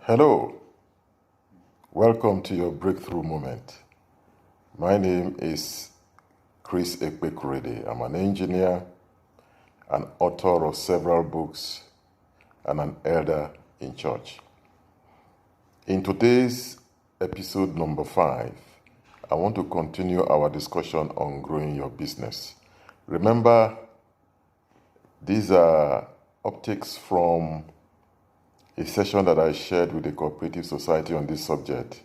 Hello, welcome to your breakthrough moment. My name is Chris Ekpekurede. I'm an engineer, an author of several books, and an elder in church. In today's episode number 5, I want to continue our discussion on growing your business. Remember, these are uptakes from a session that I shared with the Cooperative Society on this subject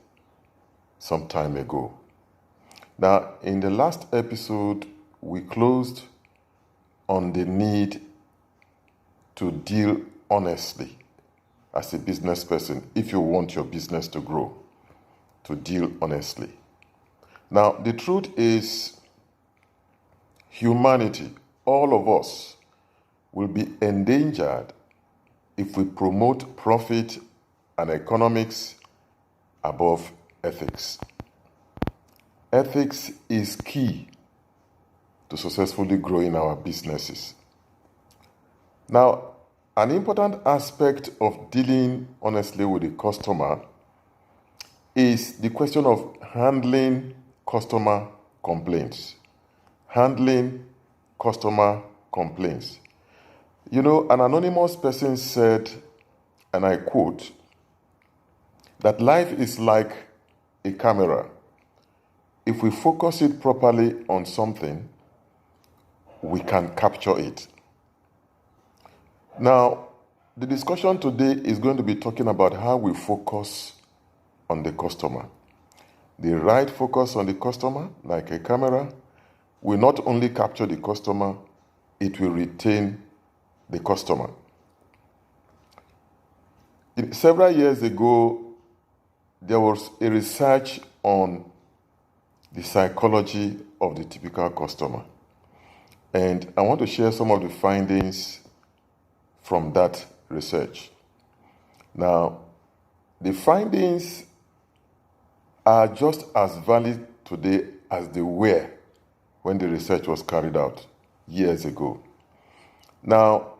some time ago. Now, in the last episode, we closed on the need to deal honestly as a business person if you want your business to grow, to deal honestly. Now, the truth is, humanity, all of us, will be endangered if we promote profit and economics above ethics. Ethics is key to successfully growing our businesses. Now, an important aspect of dealing honestly with the customer is the question of handling customer complaints. Handling customer complaints. You know, an anonymous person said, and I quote, that life is like a camera. If we focus it properly on something, we can capture it. Now, the discussion today is going to be talking about how we focus on the customer. The right focus on the customer, like a camera, will not only capture the customer, it will retain the customer. Several years ago, there was a research on the psychology of the typical customer. And I want to share some of the findings from that research. Now, the findings are just as valid today as they were when the research was carried out years ago. Now,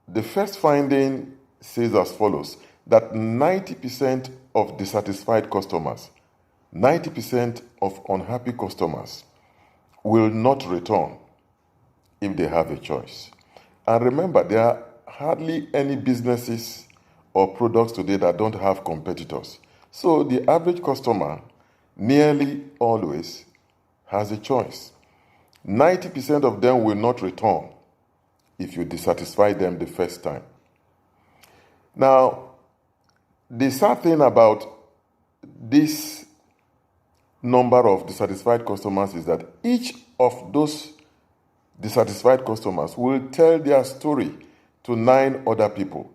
the first finding says as follows, that 90% of dissatisfied customers, 90% of unhappy customers will not return if they have a choice. And remember, there are hardly any businesses or products today that don't have competitors. So the average customer nearly always has a choice. 90% of them will not return if you dissatisfy them the first time. Now, the sad thing about this number of dissatisfied customers is that each of those dissatisfied customers will tell their story to 9 other people.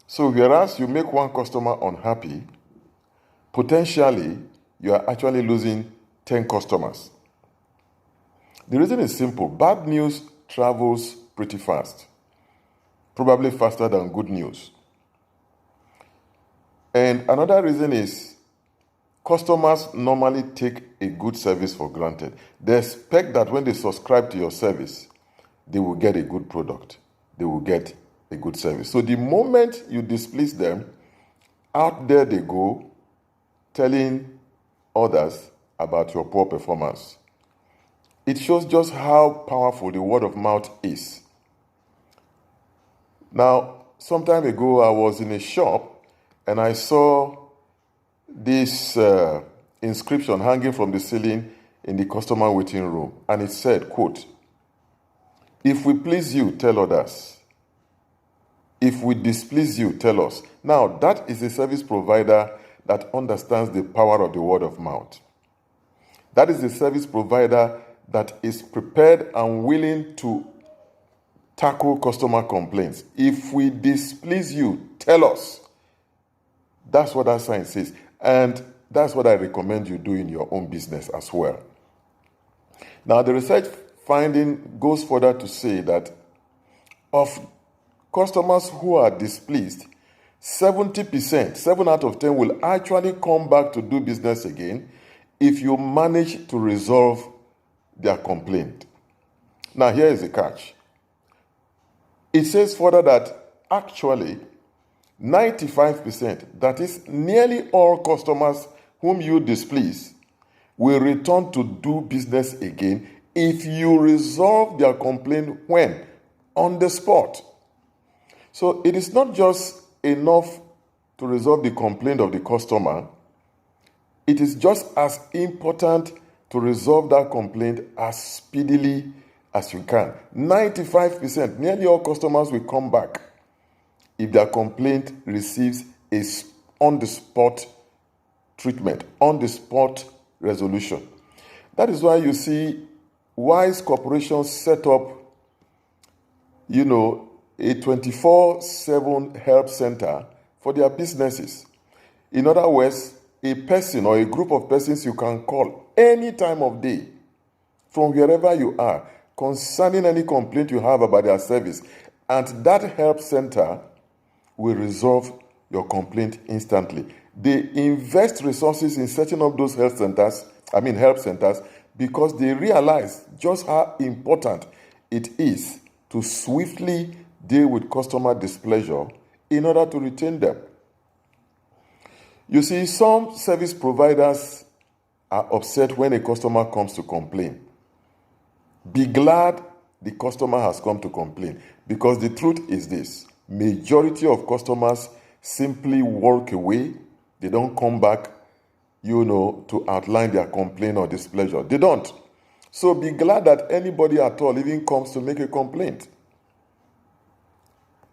So whereas you make one customer unhappy, potentially you are actually losing 10 customers. The reason is simple. Bad news travels pretty fast, probably faster than good news. And another reason is customers normally take a good service for granted. They expect that when they subscribe to your service, they will get a good product. They will get a good service. So the moment you displease them, out there they go telling others about your poor performance. It shows just how powerful the word of mouth is. Now, some time ago, I was in a shop and I saw this inscription hanging from the ceiling in the customer waiting room. And it said, quote, "If we please you, tell others. If we displease you, tell us." Now, that is a service provider that understands the power of the word of mouth. That is a service provider that is prepared and willing to tackle customer complaints. If we displease you, tell us. That's what that sign says. And that's what I recommend you do in your own business as well. Now, the research finding goes further to say that of customers who are displeased, 70%, 7 out of 10 will actually come back to do business again if you manage to resolve their complaint. Now, here is the catch. It says further that actually 95%, that is, nearly all customers whom you displease, will return to do business again if you resolve their complaint when? On the spot. So it is not just enough to resolve the complaint of the customer. It is just as important to resolve that complaint as speedily as you can. 95%, nearly all customers will come back if their complaint receives a on-the-spot treatment, on-the-spot resolution. That is why you see wise corporations set up, a 24/7 help center for their businesses. In other words, a person or a group of persons you can call any time of day from wherever you are concerning any complaint you have about their service, and that help center will resolve your complaint instantly. They invest resources in setting up those help centers, because they realize just how important it is to swiftly deal with customer displeasure in order to retain them. You see, some service providers are upset when a customer comes to complain. Be glad the customer has come to complain, because the truth is this: majority of customers simply walk away. They don't come back, to outline their complaint or displeasure. They don't. So be glad that anybody at all even comes to make a complaint.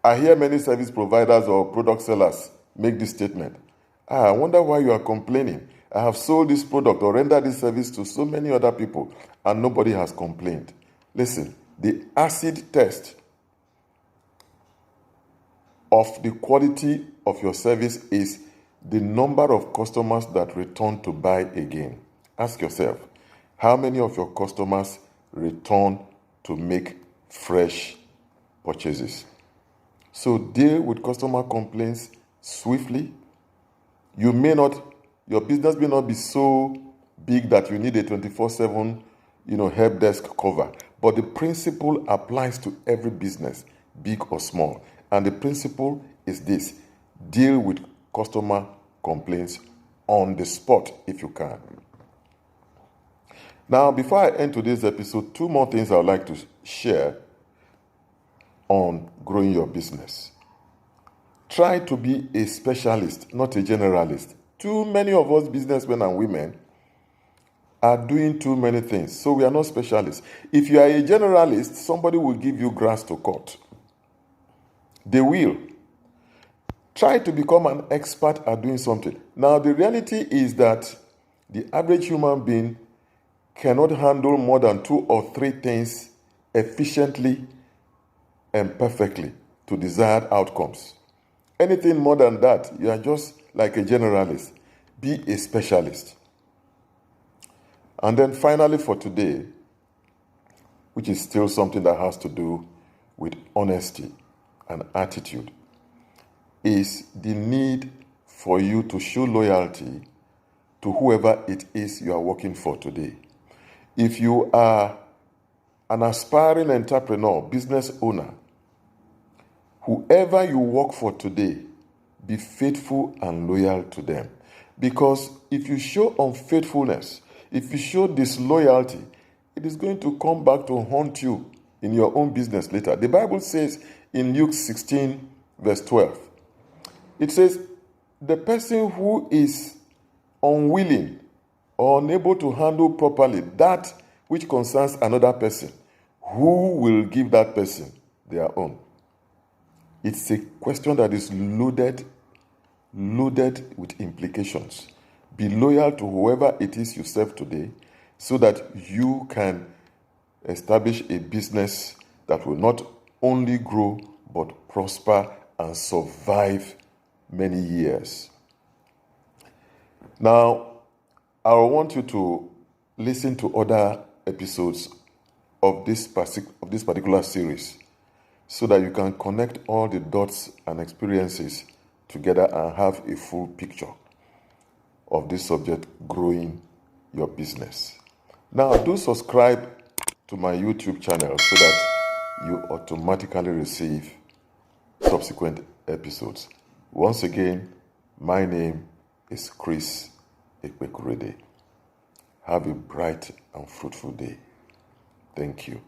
I hear many service providers or product sellers make this statement: I wonder why you are complaining. I have sold this product or rendered this service to so many other people and nobody has complained. Listen, the acid test of the quality of your service is the number of customers that return to buy again. Ask yourself, how many of your customers return to make fresh purchases? So deal with customer complaints swiftly. Your business may not be so big that you need a 24/7, help desk cover. But the principle applies to every business, big or small. And the principle is this: deal with customer complaints on the spot if you can. Now, before I end today's episode, 2 more things I would like to share on growing your business. Try to be a specialist, not a generalist. Too many of us businessmen and women are doing too many things, so we are not specialists. If you are a generalist, somebody will give you grass to cut. They will. Try to become an expert at doing something. Now, the reality is that the average human being cannot handle more than 2 or 3 things efficiently and perfectly to desired outcomes. Anything more than that, you are just like a generalist. Be a specialist. And then finally for today, which is still something that has to do with honesty and attitude, is the need for you to show loyalty to whoever it is you are working for today. If you are an aspiring entrepreneur, business owner, whoever you work for today, be faithful and loyal to them. Because if you show unfaithfulness, if you show disloyalty, it is going to come back to haunt you in your own business later. The Bible says in Luke 16, verse 12, it says, the person who is unwilling or unable to handle properly that which concerns another person, who will give that person their own? It's a question that is loaded with implications. Be loyal to whoever it is you serve today so that you can establish a business that will not only grow but prosper and survive many years. Now, I want you to listen to other episodes of this particular series so that you can connect all the dots and experiences together and have a full picture of this subject, growing your business. Now, do subscribe to my YouTube channel so that you automatically receive subsequent episodes. Once again, my name is Chris Ekpekurede. Have a bright and fruitful day. Thank you.